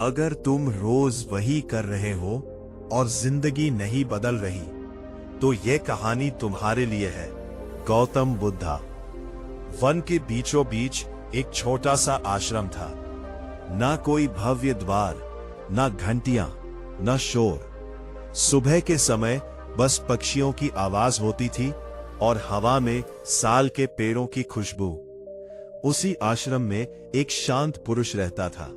अगर तुम रोज वही कर रहे हो और जिंदगी नहीं बदल रही, तो ये कहानी तुम्हारे लिए है। गौतम बुद्धा। वन के बीचों बीच एक छोटा सा आश्रम था। ना कोई भव्य द्वार, ना घंटियां, ना शोर। सुबह के समय बस पक्षियों की आवाज होती थी और हवा में साल के पेड़ों की खुशबू। उसी आश्रम में एक शांत पुरुष रहता था।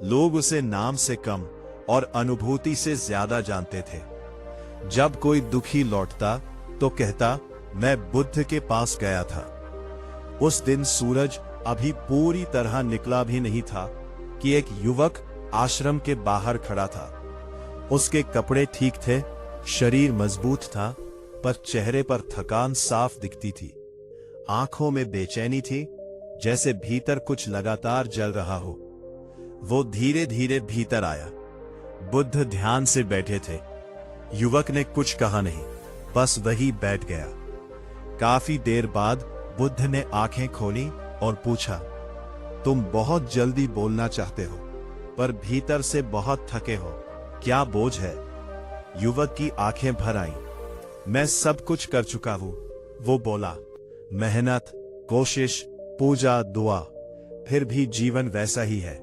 लोग उसे नाम से कम और अनुभूति से ज्यादा जानते थे। जब कोई दुखी लौटता तो कहता, मैं बुद्ध के पास गया था। उस दिन सूरज अभी पूरी तरह निकला भी नहीं था कि एक युवक आश्रम के बाहर खड़ा था। उसके कपड़े ठीक थे, शरीर मजबूत था, पर चेहरे पर थकान साफ दिखती थी। आंखों में बेचैनी थी, जैसे भीतर कुछ लगातार जल रहा हो। वो धीरे धीरे भीतर आया। बुद्ध ध्यान से बैठे थे। युवक ने कुछ कहा नहीं, बस वही बैठ गया। काफी देर बाद बुद्ध ने आंखें खोली और पूछा, तुम बहुत जल्दी बोलना चाहते हो, पर भीतर से बहुत थके हो, क्या बोझ है? युवक की आंखें भर आईं। मैं सब कुछ कर चुका हूं, वो बोला। मेहनत, कोशिश, पूजा, दुआ, फिर भी जीवन वैसा ही है।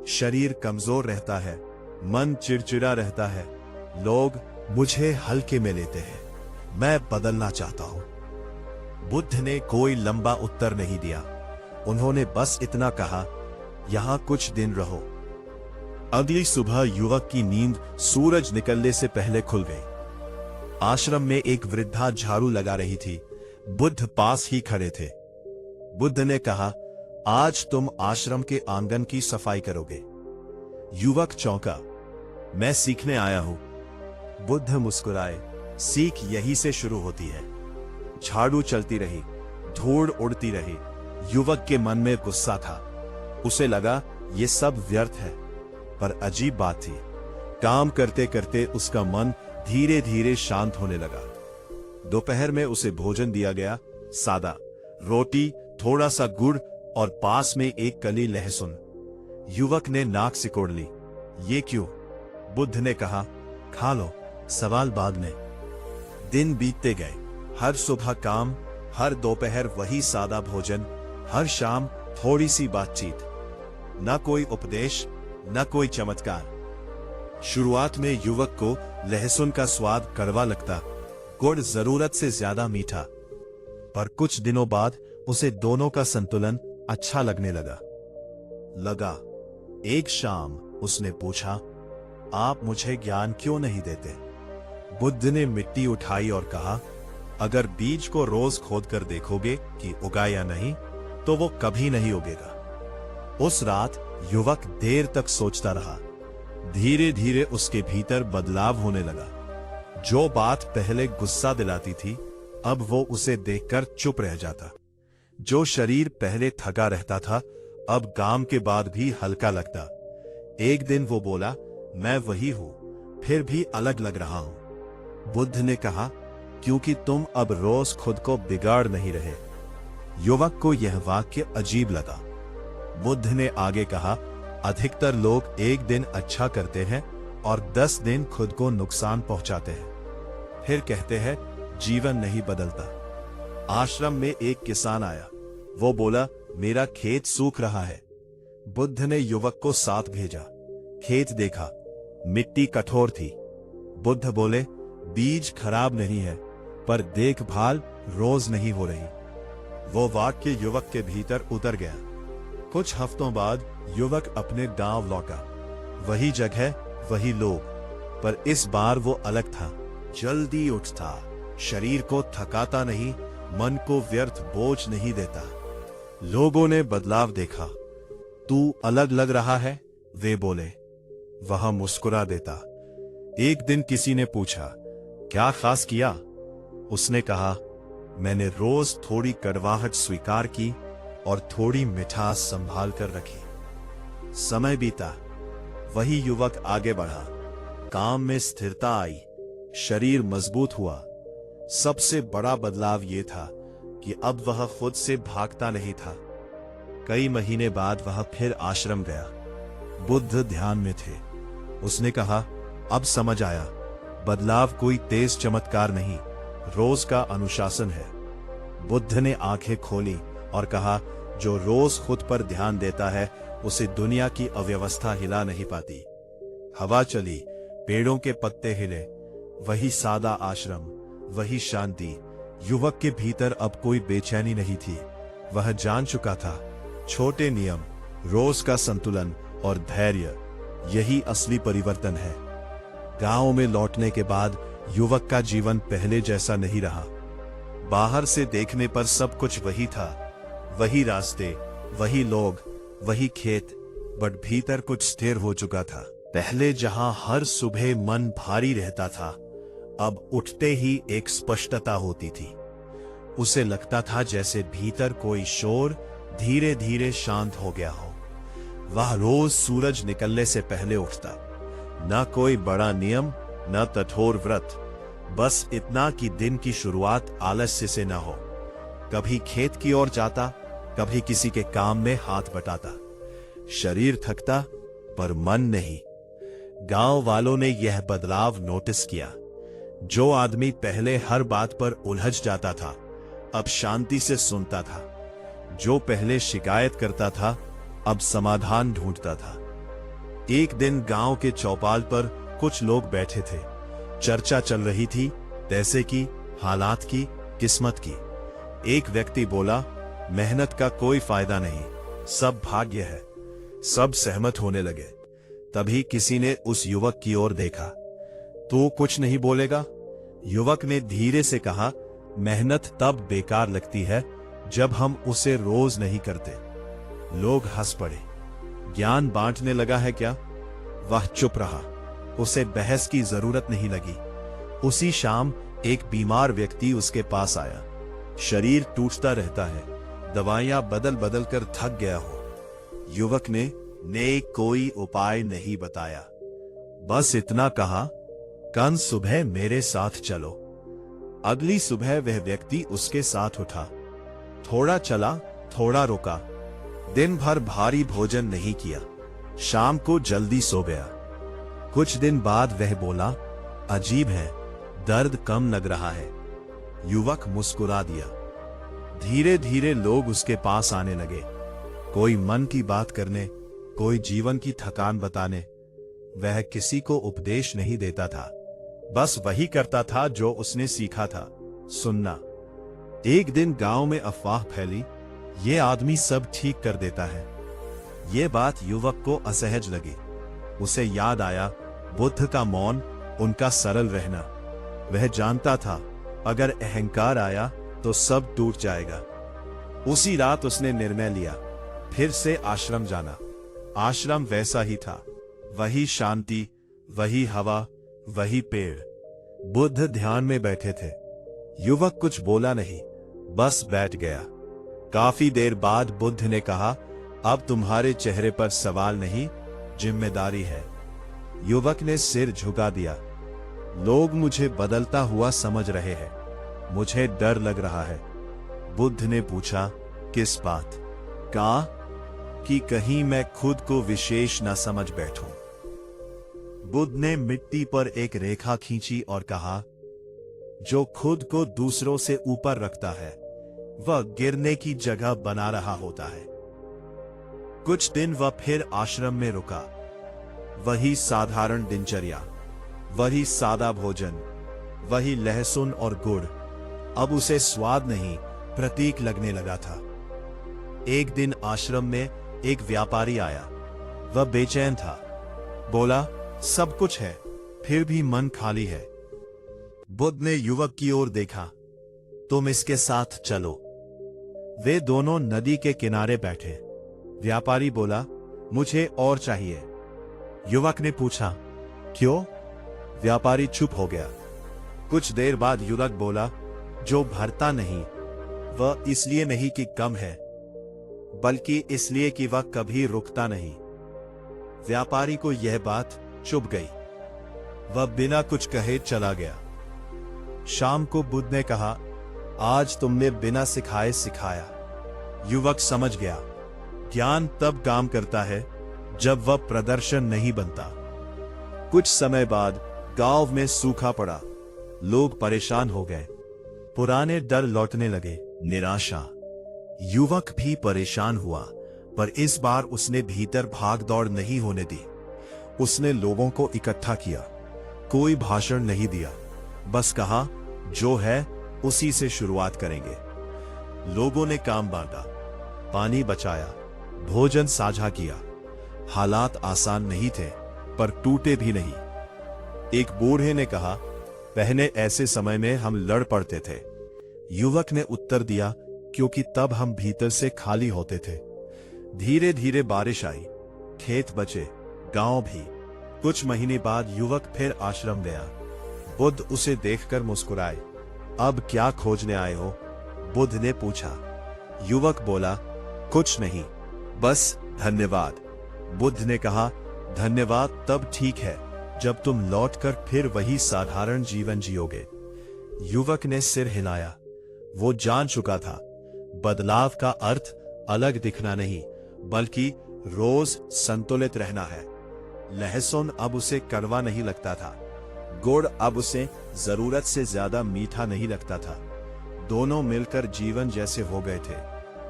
शरीर कमजोर रहता है, मन चिड़चिड़ा रहता है, लोग मुझे हल्के में लेते हैं। मैं बदलना चाहता हूं। बुद्ध ने कोई लंबा उत्तर नहीं दिया। उन्होंने बस इतना कहा, यहां कुछ दिन रहो। अगली सुबह युवक की नींद सूरज निकलने से पहले खुल गई। आश्रम में एक वृद्धा झाड़ू लगा रही थी। बुद्ध पास ही खड़े थे। बुद्ध ने कहा, आज तुम आश्रम के आंगन की सफाई करोगे। युवक चौंका, मैं सीखने आया हूं। बुद्ध मुस्कुराए, सीख यही से शुरू होती है। झाड़ू चलती रही, धूड़ उड़ती रही। युवक के मन में गुस्सा था। उसे लगा ये सब व्यर्थ है, पर अजीब बात थी, काम करते करते उसका मन धीरे धीरे शांत होने लगा। दोपहर में उसे भोजन दिया गया, सादा रोटी, थोड़ा सा गुड़ और पास में एक कली लहसुन। युवक ने नाक सिकोड़ ली। ये क्यों? बुद्ध ने कहा, खा लो, सवाल बाद में। दिन बीतते गए। हर सुबह काम, हर दोपहर वही सादा भोजन, हर शाम थोड़ी सी बातचीत। न कोई उपदेश, न कोई चमत्कार। शुरुआत में युवक को लहसुन का स्वाद कड़वा लगता, गुड़ जरूरत से ज्यादा मीठा, पर कुछ दिनों बाद उसे दोनों का संतुलन अच्छा लगने लगा। एक शाम उसने पूछा, आप मुझे ज्ञान क्यों नहीं देते? बुद्ध ने मिट्टी उठाई और कहा, अगर बीज को रोज खोद कर देखोगे कि उगा या नहीं, तो वो कभी नहीं उगेगा। उस रात युवक देर तक सोचता रहा। धीरे धीरे उसके भीतर बदलाव होने लगा। जो बात पहले गुस्सा दिलाती थी, अब वो उसे देखकर चुप रह जाता। जो शरीर पहले थका रहता था, अब काम के बाद भी हल्का लगता। एक दिन वो बोला, मैं वही हूं, फिर भी अलग लग रहा हूं। बुद्ध ने कहा, क्योंकि तुम अब रोज खुद को बिगाड़ नहीं रहे। युवक को यह वाक्य अजीब लगा। बुद्ध ने आगे कहा, अधिकतर लोग एक दिन अच्छा करते हैं और 10 दिन खुद को नुकसान पहुंचाते हैं। फिर कहते हैं जीवन नहीं बदलता। आश्रम में एक किसान आया। वो बोला, मेरा खेत सूख रहा है। बुद्ध ने युवक को साथ भेजा। खेत देखा, मिट्टी कठोर थी। बुद्ध बोले, बीज खराब नहीं है, पर देखभाल रोज नहीं हो रही। वो वाक्य युवक के भीतर उतर गया। कुछ हफ्तों बाद युवक अपने गांव लौटा। वही जगह, वही लोग, पर इस बार वो अलग था। जल्दी उठता, शरीर को थकाता नहीं, मन को व्यर्थ बोझ नहीं देता। लोगों ने बदलाव देखा। तू अलग लग रहा है, वे बोले। वह मुस्कुरा देता। एक दिन किसी ने पूछा, क्या खास किया? उसने कहा, मैंने रोज थोड़ी कड़वाहट स्वीकार की और थोड़ी मिठास संभाल कर रखी। समय बीता, वही युवक आगे बढ़ा। काम में स्थिरता आई, शरीर मजबूत हुआ। सबसे बड़ा बदलाव यह था कि अब वह खुद से भागता नहीं था। कई महीने बाद वह फिर आश्रम गया। बुद्ध ध्यान में थे। उसने कहा, अब समझ आया, बदलाव कोई तेज चमत्कार नहीं, रोज का अनुशासन है। बुद्ध ने आंखें खोली और कहा, जो रोज खुद पर ध्यान देता है उसे दुनिया की अव्यवस्था हिला नहीं पाती। हवा चली, पेड़ों के पत्ते हिले, वही सादा आश्रम, वही शांति। युवक के भीतर अब कोई बेचैनी नहीं थी। वह जान चुका था, छोटे नियम, रोज का संतुलन और धैर्य, यही असली परिवर्तन है। गांव में लौटने के बाद युवक का जीवन पहले जैसा नहीं रहा। बाहर से देखने पर सब कुछ वही था, वही रास्ते, वही लोग, वही खेत, बट भीतर कुछ स्थिर हो चुका था। पहले जहां हर सुबह मन भारी रहता था, अब उठते ही एक स्पष्टता होती थी। उसे लगता था जैसे भीतर कोई शोर धीरे धीरे शांत हो गया हो। वह रोज सूरज निकलने से पहले उठता। न कोई बड़ा नियम, न कठोर व्रत, बस इतना कि दिन की शुरुआत आलस्य से न हो। कभी खेत की ओर जाता, कभी किसी के काम में हाथ बटाता। शरीर थकता पर मन नहीं। गांव वालों ने यह बदलाव नोटिस किया। जो आदमी पहले हर बात पर उलझ जाता था, अब शांति से सुनता था। जो पहले शिकायत करता था, अब समाधान ढूंढता था। एक दिन गांव के चौपाल पर कुछ लोग बैठे थे। चर्चा चल रही थी, पैसे की, हालात की, किस्मत की। एक व्यक्ति बोला, मेहनत का कोई फायदा नहीं, सब भाग्य है। सब सहमत होने लगे। तभी किसी ने उस युवक की ओर देखा। तो कुछ नहीं बोलेगा? युवक ने धीरे से कहा, मेहनत तब बेकार लगती है जब हम उसे रोज नहीं करते। लोग हंस पड़े। ज्ञान बांटने लगा है क्या? वह चुप रहा। उसे बहस की जरूरत नहीं लगी। उसी शाम एक बीमार व्यक्ति उसके पास आया। शरीर टूटता रहता है, दवाइयां बदल बदल कर थक गया हो। युवक ने कोई उपाय नहीं बताया, बस इतना कहा, कल सुबह मेरे साथ चलो। अगली सुबह वह व्यक्ति उसके साथ उठा। थोड़ा चला, थोड़ा रुका। दिन भर भारी भोजन नहीं किया। शाम को जल्दी सो गया। कुछ दिन बाद वह बोला, अजीब है, दर्द कम लग रहा है। युवक मुस्कुरा दिया। धीरे धीरे लोग उसके पास आने लगे। कोई मन की बात करने, कोई जीवन की थकान बताने। वह किसी को उपदेश नहीं देता था, बस वही करता था जो उसने सीखा था, सुनना। एक दिन गांव में अफवाह फैली, ये आदमी सब ठीक कर देता है। ये बात युवक को असहज लगी। उसे याद आया बुद्ध का मौन, उनका सरल रहना। वह जानता था अगर अहंकार आया तो सब टूट जाएगा। उसी रात उसने निर्णय लिया, फिर से आश्रम जाना। आश्रम वैसा ही था, वही शांति, वही हवा, वही पेड़। बुद्ध ध्यान में बैठे थे। युवक कुछ बोला नहीं, बस बैठ गया। काफी देर बाद बुद्ध ने कहा, अब तुम्हारे चेहरे पर सवाल नहीं, जिम्मेदारी है। युवक ने सिर झुका दिया। लोग मुझे बदलता हुआ समझ रहे हैं, मुझे डर लग रहा है। बुद्ध ने पूछा, किस बात का? कि कहीं मैं खुद को विशेष न समझ बैठूं। बुद्ध ने मिट्टी पर एक रेखा खींची और कहा, जो खुद को दूसरों से ऊपर रखता है वह गिरने की जगह बना रहा होता है। कुछ दिन वह फिर आश्रम में रुका। वही साधारण दिनचर्या, वही सादा भोजन, वही लहसुन और गुड़। अब उसे स्वाद नहीं, प्रतीक लगने लगा था। एक दिन आश्रम में एक व्यापारी आया। वह बेचैन था। बोला, सब कुछ है, फिर भी मन खाली है। बुद्ध ने युवक की ओर देखा, तुम इसके साथ चलो। वे दोनों नदी के किनारे बैठे। व्यापारी बोला, मुझे और चाहिए। युवक ने पूछा, क्यों? व्यापारी चुप हो गया। कुछ देर बाद युवक बोला, जो भरता नहीं वह इसलिए नहीं कि कम है, बल्कि इसलिए कि वह कभी रुकता नहीं। व्यापारी को यह बात चुभ गई। वह बिना कुछ कहे चला गया। शाम को बुद्ध ने कहा, आज तुमने बिना सिखाए सिखाया। युवक समझ गया, ज्ञान तब काम करता है जब वह प्रदर्शन नहीं बनता। कुछ समय बाद गांव में सूखा पड़ा। लोग परेशान हो गए। पुराने डर लौटने लगे। निराशा। युवक भी परेशान हुआ, पर इस बार उसने भीतर भाग दौड़ नहीं होने दी। उसने लोगों को इकट्ठा किया। कोई भाषण नहीं दिया, बस कहा जो है उसी से शुरुआत करेंगे। लोगों ने काम बांटा, पानी बचाया, भोजन साझा किया। हालात आसान नहीं थे, पर टूटे भी नहीं। एक बूढ़े ने कहा, पहले ऐसे समय में हम लड़ पड़ते थे। युवक ने उत्तर दिया, क्योंकि तब हम भीतर से खाली होते थे। धीरे धीरे बारिश आई, खेत बचे, गांव भी। कुछ महीने बाद युवक फिर आश्रम गया। बुद्ध उसे देखकर मुस्कुराए। अब क्या खोजने आए हो? बुद्ध ने पूछा। युवक बोला, कुछ नहीं, बस धन्यवाद। बुद्ध ने कहा, धन्यवाद तब ठीक है जब तुम लौटकर फिर वही साधारण जीवन जियोगे। युवक ने सिर हिलाया। वो जान चुका था, बदलाव का अर्थ अलग दिखना नहीं, बल्कि रोज संतुलित रहना है। लहसुन अब उसे कड़वा नहीं लगता था। गुड़ अब उसे जरूरत से ज्यादा मीठा नहीं लगता था। दोनों मिलकर जीवन जैसे हो गए थे,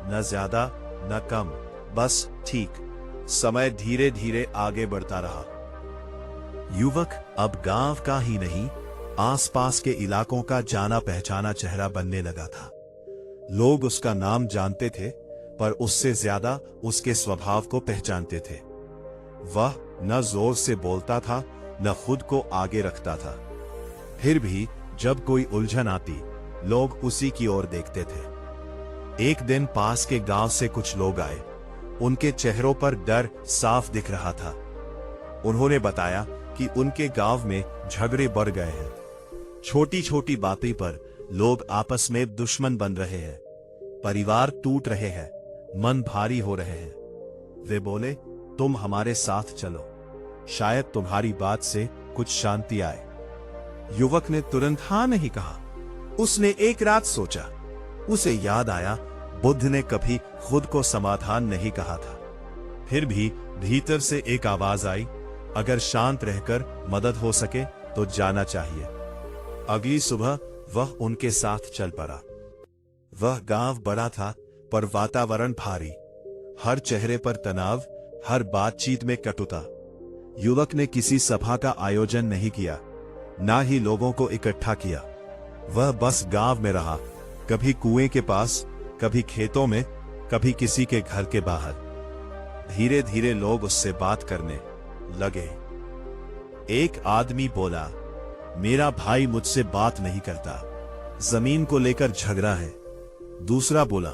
न ज्यादा न कम, बस ठीक। समय धीरे धीरे आगे बढ़ता रहा। युवक अब गांव का ही नहीं, आसपास के इलाकों का जाना पहचाना चेहरा बनने लगा था। लोग उसका नाम जानते थे, पर उससे ज्यादा उसके स्वभाव को पहचानते थे। वह न जोर से बोलता था, न खुद को आगे रखता था। फिर भी जब कोई उलझन आती, लोग उसी की ओर देखते थे। एक दिन पास के गांव से कुछ लोग आए। उनके चेहरों पर डर साफ दिख रहा था। उन्होंने बताया कि उनके गांव में झगड़े बढ़ गए हैं। छोटी छोटी बातें पर लोग आपस में दुश्मन बन रहे हैं। परिवार टूट रहे हैं, मन भारी हो रहे हैं। वे बोले, तुम हमारे साथ चलो, शायद तुम्हारी बात से कुछ शांति आए। युवक ने तुरंत हाँ नहीं कहा। उसने एक रात सोचा। उसे याद आया, बुद्ध ने कभी खुद को समाधान नहीं कहा था। फिर भी भीतर से एक आवाज आई, अगर शांत रहकर मदद हो सके तो जाना चाहिए। अगली सुबह वह उनके साथ चल पड़ा। वह गांव बड़ा था, पर वातावरण भारी। हर चेहरे पर तनाव, हर बातचीत में कटुता। युवक ने किसी सभा का आयोजन नहीं किया, ना ही लोगों को इकट्ठा किया। वह बस गांव में रहा, कभी कुएं के पास, कभी खेतों में, कभी किसी के घर के बाहर। धीरे धीरे लोग उससे बात करने लगे। एक आदमी बोला, मेरा भाई मुझसे बात नहीं करता, जमीन को लेकर झगड़ा है। दूसरा बोला,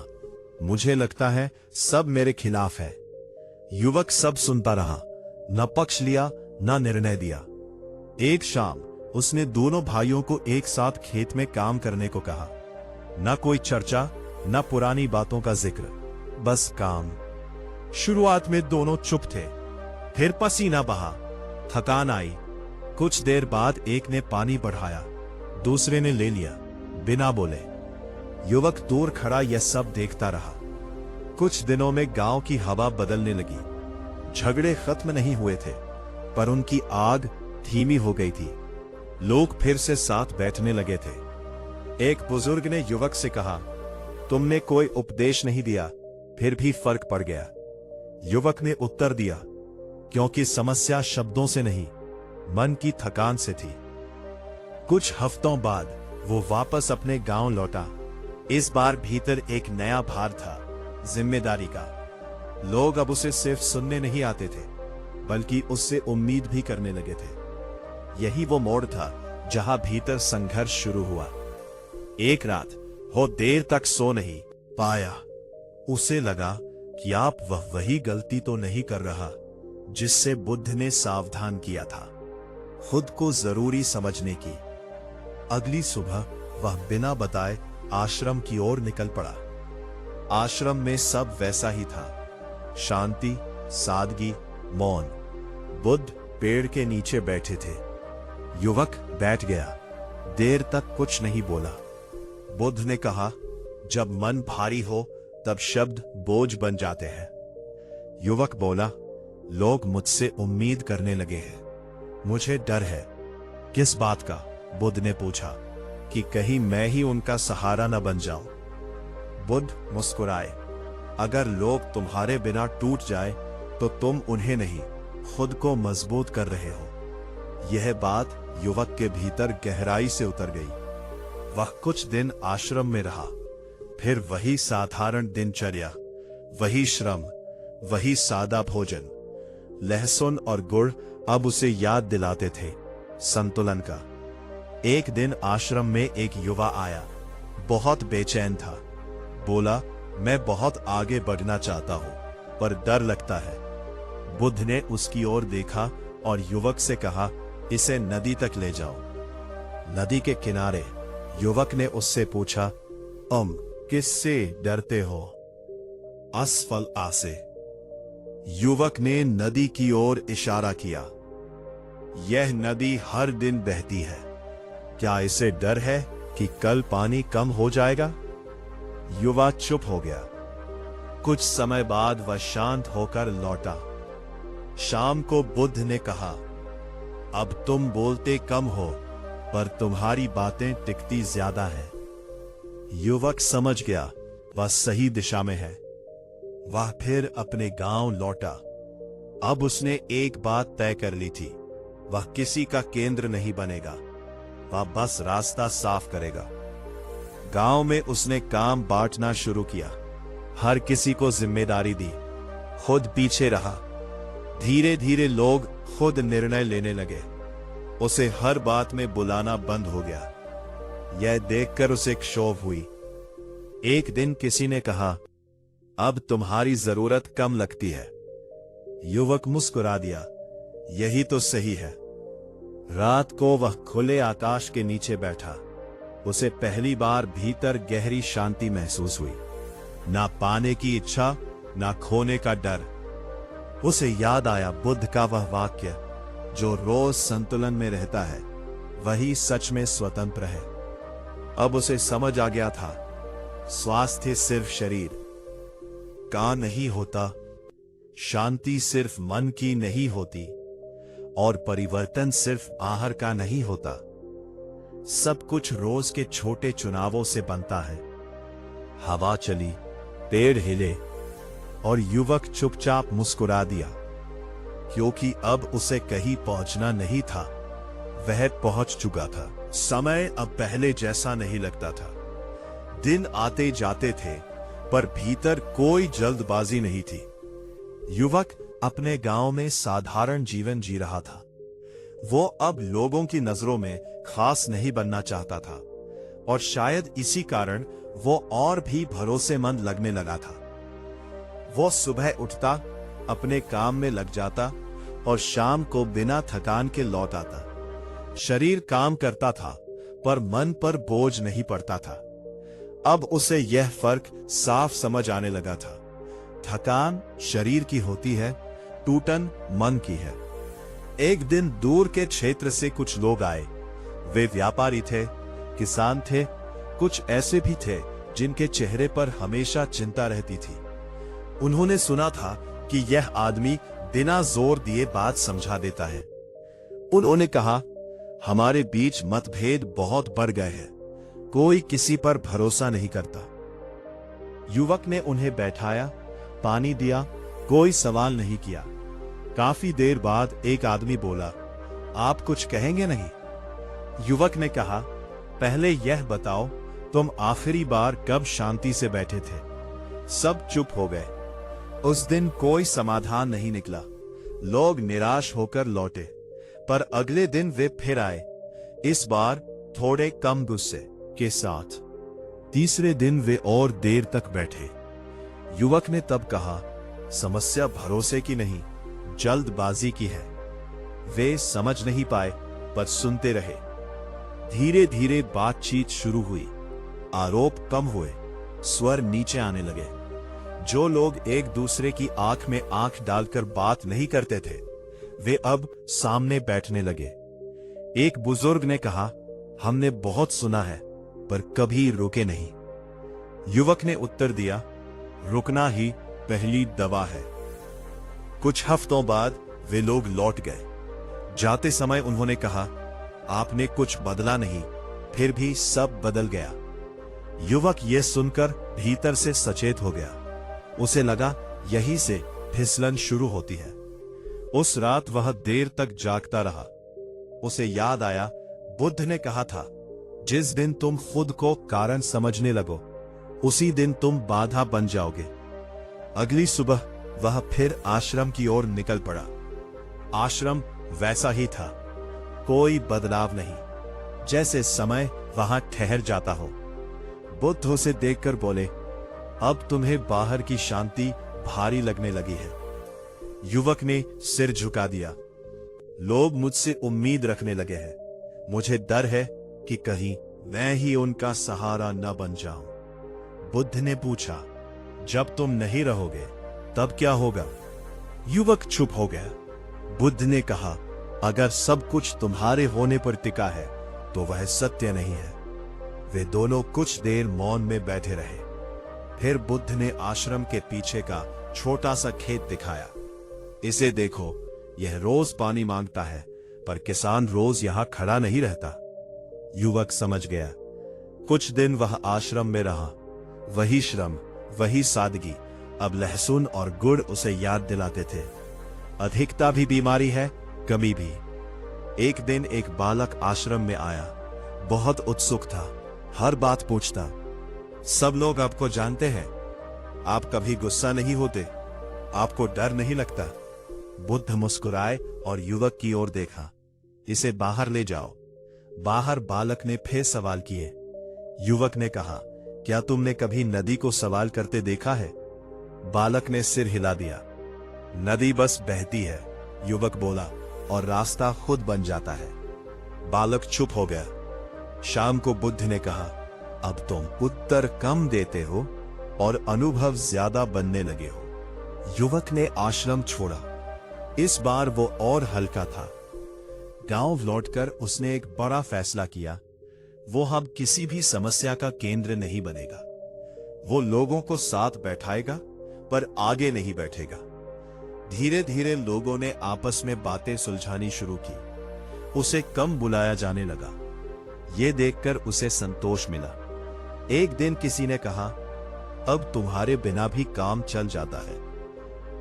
मुझे लगता है सब मेरे खिलाफ है। युवक सब सुनता रहा, न पक्ष लिया न निर्णय दिया। एक शाम उसने दोनों भाइयों को एक साथ खेत में काम करने को कहा। न कोई चर्चा, न पुरानी बातों का जिक्र, बस काम। शुरुआत में दोनों चुप थे, फिर पसीना बहा, थकान आई। कुछ देर बाद एक ने पानी बढ़ाया, दूसरे ने ले लिया, बिना बोले। युवक दूर खड़ा यह सब देखता रहा। कुछ दिनों में गांव की हवा बदलने लगी। झगड़े खत्म नहीं हुए थे, पर उनकी आग धीमी हो गई थी। लोग फिर से साथ बैठने लगे थे। एक बुजुर्ग ने युवक से कहा, तुमने कोई उपदेश नहीं दिया, फिर भी फर्क पड़ गया। युवक ने उत्तर दिया, क्योंकि समस्या शब्दों से नहीं, मन की थकान से थी। कुछ हफ्तों बाद वो वापस अपने गांव लौटा। इस बार भीतर एक नया भार था, जिम्मेदारी का। लोग अब उसे सिर्फ सुनने नहीं आते थे, बल्कि उससे उम्मीद भी करने लगे थे। यही वो मोड़ था जहां भीतर संघर्ष शुरू हुआ। एक रात वो देर तक सो नहीं पाया। उसे लगा कि आप वही गलती तो नहीं कर रहा जिससे बुद्ध ने सावधान किया था, खुद को जरूरी समझने की। अगली सुबह वह बिना बताए आश्रम की ओर निकल पड़ा। आश्रम में सब वैसा ही था, शांति, सादगी, मौन। बुद्ध पेड़ के नीचे बैठे थे। युवक बैठ गया, देर तक कुछ नहीं बोला। बुद्ध ने कहा, जब मन भारी हो तब शब्द बोझ बन जाते हैं। युवक बोला, लोग मुझसे उम्मीद करने लगे हैं। मुझे डर है। किस बात का? बुद्ध ने पूछा। कि कहीं मैं ही उनका सहारा न बन जाऊं। बुद्ध मुस्कुराए। अगर लोग तुम्हारे बिना टूट जाए तो तुम उन्हें नहीं, खुद को मजबूत कर रहे हो। यह बात युवक के भीतर गहराई से उतर गई। वह कुछ दिन आश्रम में रहा। फिर वही साधारण दिनचर्या, वही श्रम, वही सादा भोजन। लहसुन और गुड़ अब उसे याद दिलाते थे संतुलन का। एक दिन आश्रम में एक युवा आया। बहुत बेचैन था। बोला, मैं बहुत आगे बढ़ना चाहता हूं, पर डर लगता है। बुद्ध ने उसकी ओर देखा और युवक से कहा, इसे नदी तक ले जाओ। नदी के किनारे युवक ने उससे पूछा, किससे डरते हो? असफल आसे। युवक ने नदी की ओर इशारा किया। यह नदी हर दिन बहती है। क्या इसे डर है कि कल पानी कम हो जाएगा? युवा चुप हो गया। कुछ समय बाद वह शांत होकर लौटा। शाम को बुद्ध ने कहा, अब तुम बोलते कम हो, पर तुम्हारी बातें टिकती ज्यादा है। युवक समझ गया वह सही दिशा में है। वह फिर अपने गांव लौटा। अब उसने एक बात तय कर ली थी। वह किसी का केंद्र नहीं बनेगा। वह बस रास्ता साफ करेगा। गांव में उसने काम बांटना शुरू किया। हर किसी को जिम्मेदारी दी। खुद पीछे रहा। धीरे धीरे लोग खुद निर्णय लेने लगे। उसे हर बात में बुलाना बंद हो गया। यह देखकर उसे क्षोभ हुई। एक दिन किसी ने कहा, अब तुम्हारी जरूरत कम लगती है। युवक मुस्कुरा दिया। यही तो सही है। रात को वह खुले आकाश के नीचे बैठा। उसे पहली बार भीतर गहरी शांति महसूस हुई। ना पाने की इच्छा, ना खोने का डर। उसे याद आया बुद्ध का वह वाक्य, जो रोज संतुलन में रहता है वही सच में स्वतंत्र है। अब उसे समझ आ गया था, स्वास्थ्य सिर्फ शरीर का नहीं होता, शांति सिर्फ मन की नहीं होती, और परिवर्तन सिर्फ बाहर का नहीं होता। सब कुछ रोज के छोटे चुनावों से बनता है। हवा चली, पेड़ हिले, और युवक चुपचाप मुस्कुरा दिया, क्योंकि अब उसे कहीं पहुंचना नहीं था, वह पहुंच चुका था। समय अब पहले जैसा नहीं लगता था। दिन आते जाते थे, पर भीतर कोई जल्दबाजी नहीं थी। युवक अपने गांव में साधारण जीवन जी रहा था। वो अब लोगों की नजरों में खास नहीं बनना चाहता था, और शायद इसी कारण वो और भी भरोसेमंद लगने लगा था। वो सुबह उठता, अपने काम में लग जाता, और शाम को बिना थकान के लौट आता। शरीर काम करता था, पर मन पर बोझ नहीं पड़ता था। अब उसे यह फर्क साफ समझ आने लगा था। थकान शरीर की होती है, टूटन मन की है। एक दिन दूर के क्षेत्र से कुछ लोग आए। वे व्यापारी थे, किसान थे, कुछ ऐसे भी थे जिनके चेहरे पर हमेशा चिंता रहती थी। उन्होंने सुना था कि यह आदमी बिना जोर दिए बात समझा देता है। उन्होंने कहा, हमारे बीच मतभेद बहुत बढ़ गए हैं, कोई किसी पर भरोसा नहीं करता। युवक ने उन्हें बैठाया, पानी दिया, कोई सवाल नहीं किया। काफी देर बाद एक आदमी बोला, आप कुछ कहेंगे नहीं? युवक ने कहा, पहले यह बताओ, तुम आखिरी बार कब शांति से बैठे थे? सब चुप हो गए। उस दिन कोई समाधान नहीं निकला। लोग निराश होकर लौटे, पर अगले दिन वे फिर आए, इस बार थोड़े कम गुस्से के साथ। तीसरे दिन वे और देर तक बैठे। युवक ने तब कहा, समस्या भरोसे की नहीं, जल्दबाजी की है। वे समझ नहीं पाए, पर सुनते रहे। धीरे धीरे बातचीत शुरू हुई। आरोप कम हुए, स्वर नीचे आने लगे। जो लोग एक दूसरे की आंख में आंख डालकर बात नहीं करते थे, वे अब सामने बैठने लगे। एक बुजुर्ग ने कहा, हमने बहुत सुना है, पर कभी रुके नहीं। युवक ने उत्तर दिया, रुकना ही पहली दवा है। कुछ हफ्तों बाद वे लोग लौट गए। जाते समय उन्होंने कहा, आपने कुछ बदला नहीं, फिर भी सब बदल गया। युवक यह सुनकर भीतर से सचेत हो गया। उसे लगा यहीं से फिसलन शुरू होती है। उस रात वह देर तक जागता रहा। उसे याद आया, बुद्ध ने कहा था, जिस दिन तुम खुद को कारण समझने लगो, उसी दिन तुम बाधा बन जाओगे। अगली सुबह वह फिर आश्रम की ओर निकल पड़ा। आश्रम वैसा ही था, कोई बदलाव नहीं, जैसे समय वहां ठहर जाता हो। बुद्ध उसे देखकर बोले, अब तुम्हें बाहर की शांति भारी लगने लगी है। युवक ने सिर झुका दिया। लोग मुझसे उम्मीद रखने लगे हैं। मुझे डर है कि कहीं मैं ही उनका सहारा न बन जाऊं। बुद्ध ने पूछा, जब तुम नहीं रहोगे तब क्या होगा? युवक चुप हो गया। बुद्ध ने कहा, अगर सब कुछ तुम्हारे होने पर टिका है तो वह सत्य नहीं है। वे दोनों कुछ देर मौन में बैठे रहे। फिर बुद्ध ने आश्रम के पीछे का छोटा सा खेत दिखाया। इसे देखो, यह रोज पानी मांगता है, पर किसान रोज यहां खड़ा नहीं रहता। युवक समझ गया। कुछ दिन वह आश्रम में रहा। वही श्रम, वही सादगी। अब लहसुन और गुड़ उसे याद दिलाते थे, अधिकता भी बीमारी है, कमी भी। एक दिन एक बालक आश्रम में आया। बहुत उत्सुक था, हर बात पूछता। सब लोग आपको जानते हैं, आप कभी गुस्सा नहीं होते, आपको डर नहीं लगता। बुद्ध मुस्कुराए और युवक की ओर देखा। इसे बाहर ले जाओ। बाहर बालक ने फिर सवाल किए। युवक ने कहा, क्या तुमने कभी नदी को सवाल करते देखा है? बालक ने सिर हिला दिया। नदी बस बहती है, युवक बोला, और रास्ता खुद बन जाता है। बालक चुप हो गया। शाम को बुद्ध ने कहा, अब तुम उत्तर कम देते हो और अनुभव ज्यादा बनने लगे हो। युवक ने आश्रम छोड़ा। इस बार वो और हल्का था। गांव लौटकर उसने एक बड़ा फैसला किया। वो अब किसी भी समस्या का केंद्र नहीं बनेगा। वो लोगों को साथ बैठाएगा, पर आगे नहीं बैठेगा। धीरे धीरे लोगों ने आपस में बातें सुलझानी शुरू की। उसे कम बुलाया जाने लगा। ये देखकर उसे संतोष मिला। एक दिन किसी ने कहा, अब तुम्हारे बिना भी काम चल जाता है।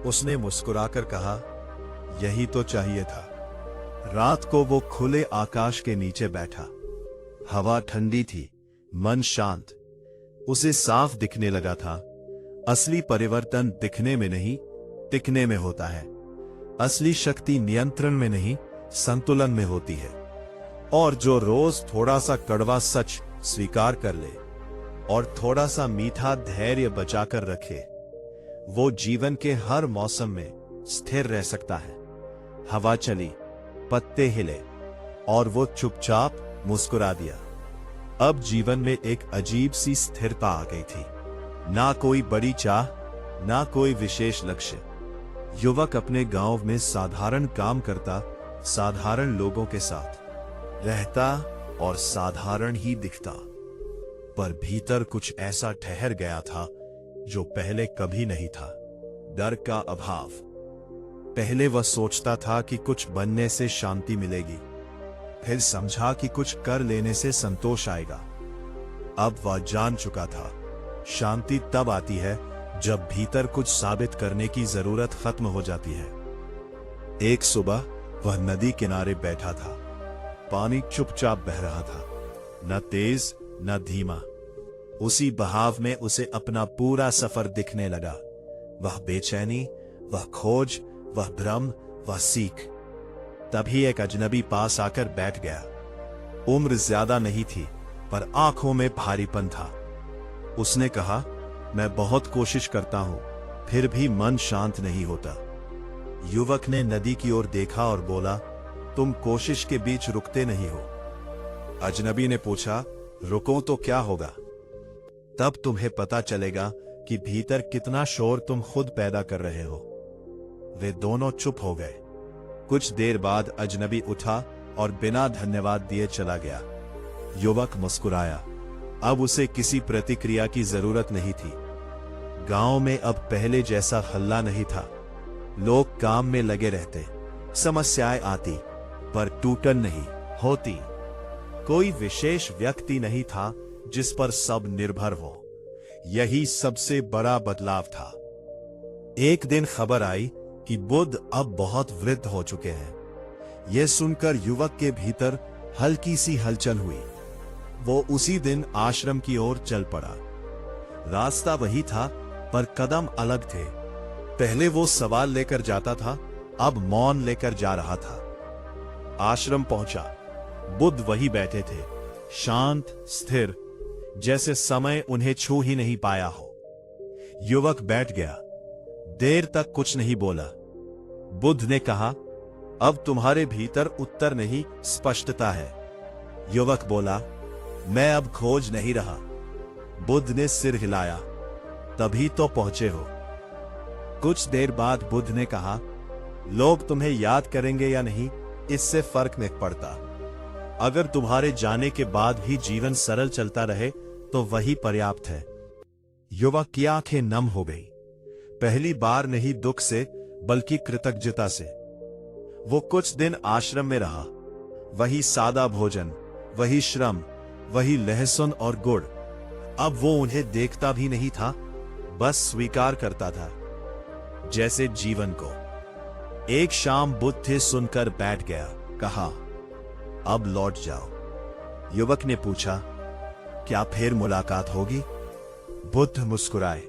उसने मुस्कुराकर कहा, यही तो चाहिए था। रात को वो खुले आकाश के नीचे बैठा। हवा ठंडी थी, मन शांत। उसे साफ दिखने लगा था, असली परिवर्तन दिखने में नहीं, टिकने में होता है। असली शक्ति नियंत्रण में नहीं, संतुलन में होती है। और जो रोज थोड़ा सा कड़वा सच स्वीकार कर ले और थोड़ा सा मीठा धैर्य बचाकर रखे, वो जीवन के हर मौसम में स्थिर रह सकता है। हवा चली, पत्ते हिले, और वो चुपचाप मुस्कुरा दिया। अब जीवन में एक अजीब सी स्थिरता आ गई थी। ना कोई बड़ी चाह, ना कोई विशेष लक्ष्य। युवक अपने गांव में साधारण काम करता, साधारण लोगों के साथ रहता और साधारण ही दिखता। पर भीतर कुछ ऐसा ठहर गया था जो पहले कभी नहीं था। डर का अभाव। पहले वह सोचता था कि कुछ बनने से शांति मिलेगी, फिर समझा कि कुछ कर लेने से संतोष आएगा। अब वह जान चुका था, शांति तब आती है जब भीतर कुछ साबित करने की जरूरत खत्म हो जाती है। एक सुबह वह नदी किनारे बैठा था। पानी चुपचाप बह रहा था, न तेज न धीमा। उसी बहाव में उसे अपना पूरा सफर दिखने लगा। वह बेचैनी, वह खोज, वह भ्रम, वह सीख। तभी एक अजनबी पास आकर बैठ गया। उम्र ज्यादा नहीं थी, पर आंखों में भारीपन था। उसने कहा, मैं बहुत कोशिश करता हूं, फिर भी मन शांत नहीं होता। युवक ने नदी की ओर देखा और बोला, तुम कोशिश के बीच रुकते नहीं हो। अजनबी ने पूछा, रुको तो क्या होगा? तब तुम्हें पता चलेगा कि भीतर कितना शोर तुम खुद पैदा कर रहे हो। वे दोनों चुप हो गए। कुछ देर बाद अजनबी उठा और बिना धन्यवाद दिए चला गया। युवक मुस्कुराया। अब उसे किसी प्रतिक्रिया की जरूरत नहीं थी। गांव में अब पहले जैसा हल्ला नहीं था। लोग काम में लगे रहते, समस्याएं आती, पर टूटन नहीं होती। कोई विशेष व्यक्ति नहीं था जिस पर सब निर्भर हो। यही सबसे बड़ा बदलाव था। एक दिन खबर आई कि बुद्ध अब बहुत वृद्ध हो चुके हैं। यह सुनकर युवक के भीतर हल्की सी हलचल हुई। वो उसी दिन आश्रम की ओर चल पड़ा। रास्ता वही था, पर कदम अलग थे। पहले वो सवाल लेकर जाता था, अब मौन लेकर जा रहा था। आश्रम पहुंचा। बुद्ध वही बैठे थे, शांत, स्थिर, जैसे समय उन्हें छू ही नहीं पाया हो। युवक बैठ गया। देर तक कुछ नहीं बोला। बुद्ध ने कहा, अब तुम्हारे भीतर उत्तर नहीं, स्पष्टता है। युवक बोला, मैं अब खोज नहीं रहा। बुद्ध ने सिर हिलाया, तभी तो पहुंचे हो। कुछ देर बाद बुद्ध ने कहा, लोग तुम्हें याद करेंगे या नहीं, इससे फर्क नहीं पड़ता। अगर तुम्हारे जाने के बाद भी जीवन सरल चलता रहे तो वही पर्याप्त है। युवक की आंखें नम हो गई। पहली बार नहीं दुख से, बल्कि कृतज्ञता से। वो कुछ दिन आश्रम में रहा। वही सादा भोजन, वही श्रम, वही लहसुन और गुड़। अब वो उन्हें देखता भी नहीं था, बस स्वीकार करता था, जैसे जीवन को। एक शाम बुद्ध थे सुनकर बैठ गया। कहा, अब लौट जाओ। युवक ने पूछा, क्या फिर मुलाकात होगी? बुद्ध मुस्कुराए,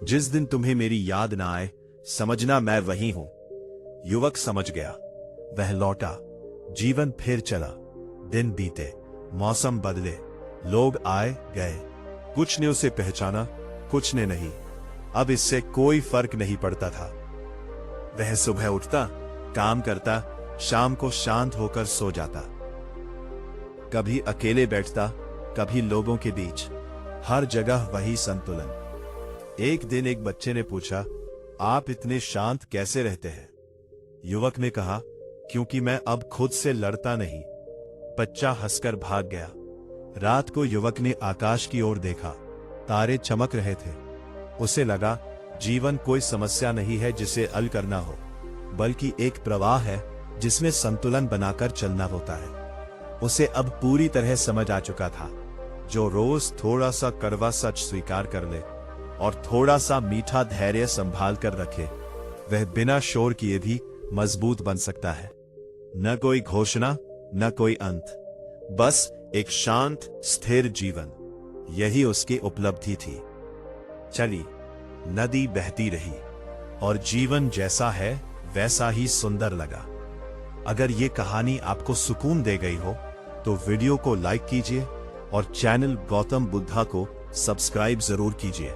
जिस दिन तुम्हें मेरी याद ना आए, समझना मैं वही हूं। युवक समझ गया। वह लौटा। जीवन फिर चला। दिन बीते, मौसम बदले, लोग आए गए। कुछ ने उसे पहचाना, कुछ ने नहीं। अब इससे कोई फर्क नहीं पड़ता था। वह सुबह उठता, काम करता, शाम को शांत होकर सो जाता। कभी अकेले बैठता, कभी लोगों के बीच। हर जगह वही संतुलन। एक दिन एक बच्चे ने पूछा, आप इतने शांत कैसे रहते हैं? युवक ने कहा, क्योंकि मैं अब खुद से लड़ता नहीं। बच्चा हंसकर भाग गया। रात को युवक ने आकाश की ओर देखा। तारे चमक रहे थे। उसे लगा, जीवन कोई समस्या नहीं है जिसे हल करना हो, बल्कि एक प्रवाह है जिसमें संतुलन बनाकर चलना होता है। उसे अब पूरी तरह समझ आ चुका था, जो रोज थोड़ा सा कड़वा सच स्वीकार कर ले और थोड़ा सा मीठा धैर्य संभाल कर रखे, वह बिना शोर किए भी मजबूत बन सकता है। न कोई घोषणा, न कोई अंत, बस एक शांत, स्थिर जीवन। यही उसकी उपलब्धि थी। चली, नदी बहती रही और जीवन जैसा है वैसा ही सुंदर लगा। अगर ये कहानी आपको सुकून दे गई हो तो वीडियो को लाइक कीजिए और चैनल गौतम बुद्धा को सब्सक्राइब जरूर कीजिए।